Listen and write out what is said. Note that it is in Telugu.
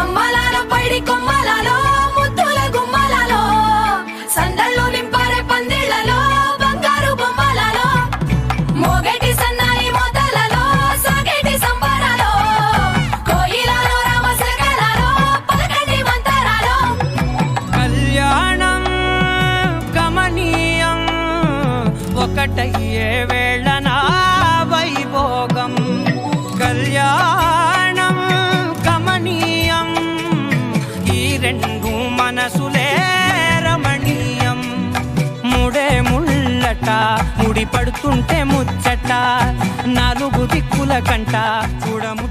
అమ్మలాలో పైడి కొమ్మలాలో ముద్దుల గుమ్మలాలో సందళ్ళు నింపారే పందిళ్లలో బంగారు బొమ్మలలో మోగేటి సన్నాయి మోతలలో సాగేటి సంబరాలో కోయిలలో రామశకలలో పలకటి మంతరాలో కళ్యాణం గమనీయం ఒకటయ్యే వేళ నా వైభోగం కళ్యాణం గమనీయం ఈ రెండు మనసులే రమణీయం ముడే ముళ్ళట ముడి పడుతుంటే ముచ్చట నాలుగు దిక్కుల కంట చూడము